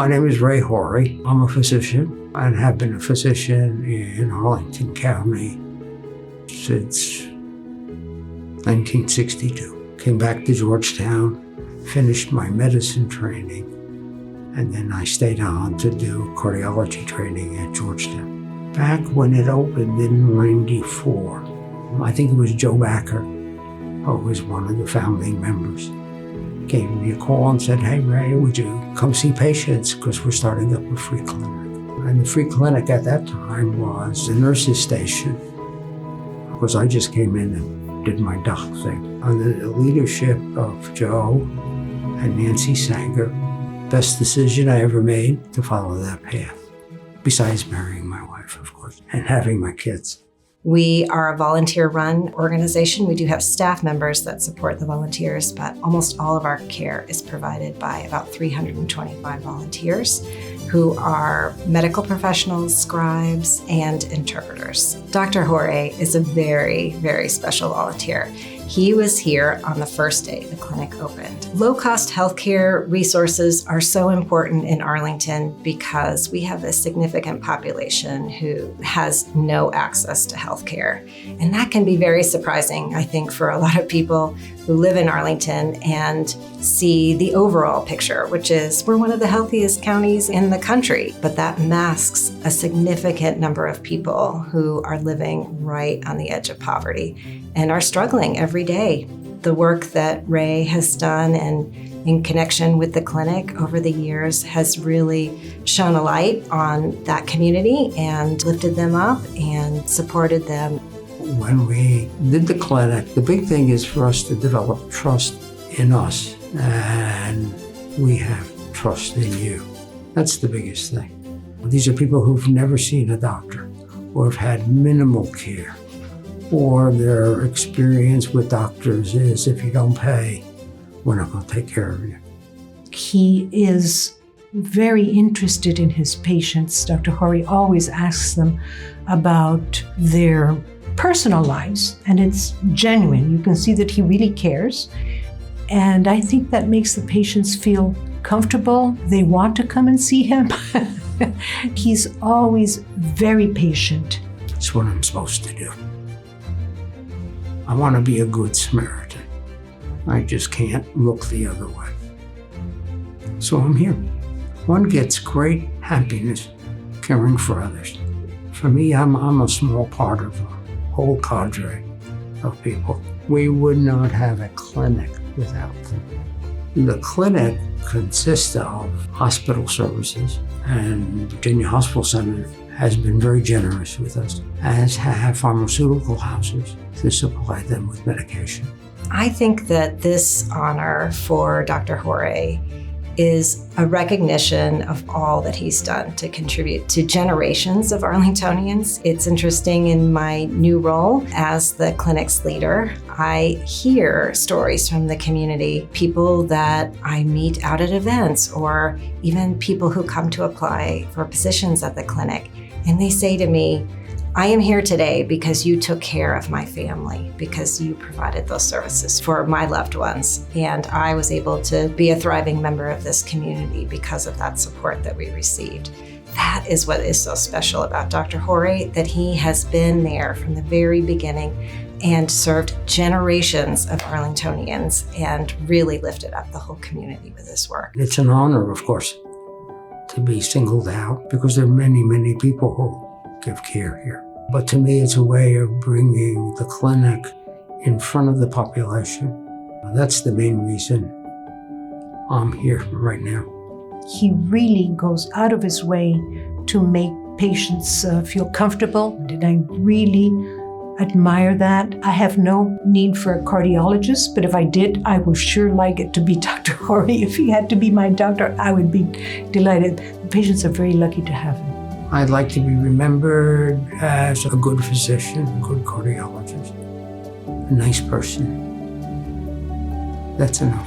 My name is Ray Hoare. I'm a physician and have been a physician in Arlington County since 1962. Came back to Georgetown, finished my medicine training, and then I stayed on to do cardiology training at Georgetown. Back when it opened in '94, I think it was Joe Backer, who was one of the founding members, gave me a call and said, "Hey Ray, would you come see patients? Because we're starting up a free clinic." And the free clinic at that time was the nurse's station, because I just came in and did my doc thing. Under the leadership of Joe and Nancy Sanger, best decision I ever made to follow that path, besides marrying my wife, of course, and having my kids. We are a volunteer-run organization. We do have staff members that support the volunteers, but almost all of our care is provided by about 325 volunteers who are medical professionals, scribes, and interpreters. Dr. Hoare is a very, very special volunteer. He was here on the first day the clinic opened. Low-cost healthcare resources are so important in Arlington because we have a significant population who has no access to healthcare. And that can be very surprising, I think, for a lot of people who live in Arlington and see the overall picture, which is we're one of the healthiest counties in the country. But that masks a significant number of people who are living right on the edge of poverty and are struggling every day. The work that Ray has done and in connection with the clinic over the years has really shone a light on that community and lifted them up and supported them. When we did the clinic, the big thing is for us to develop trust in us, and we have trust in you. That's the biggest thing. These are people who've never seen a doctor or have had minimal care, or their experience with doctors is, if you don't pay, we're not going to take care of you. He is very interested in his patients. Dr. Hoare always asks them about their personal lives, and it's genuine. You can see that he really cares. And I think that makes the patients feel comfortable. They want to come and see him. He's always very patient. It's what I'm supposed to do. I want to be a good Samaritan. I just can't look the other way. So I'm here. One gets great happiness caring for others. For me, I'm a small part of a whole cadre of people. We would not have a clinic without them. The clinic consists of hospital services, and Virginia Hospital Center has been very generous with us, as have pharmaceutical houses to supply them with medication. I think that this honor for Dr. Hoare is a recognition of all that he's done to contribute to generations of Arlingtonians. It's interesting, in my new role as the clinic's leader, I hear stories from the community, people that I meet out at events, or even people who come to apply for positions at the clinic. And they say to me, "I am here today because you took care of my family, because you provided those services for my loved ones. And I was able to be a thriving member of this community because of that support that we received." That is what is so special about Dr. Hoare, that he has been there from the very beginning and served generations of Arlingtonians and really lifted up the whole community with his work. It's an honor, of course, to be singled out, because there are many, many people who give care here. But to me, it's a way of bringing the clinic in front of the population. That's the main reason I'm here right now. He really goes out of his way to make patients feel comfortable, and I really admire that. I have no need for a cardiologist, but if I did, I would sure like it to be Dr. Hoare. If he had to be my doctor, I would be delighted. The patients are very lucky to have him. I'd like to be remembered as a good physician, a good cardiologist, a nice person. That's enough.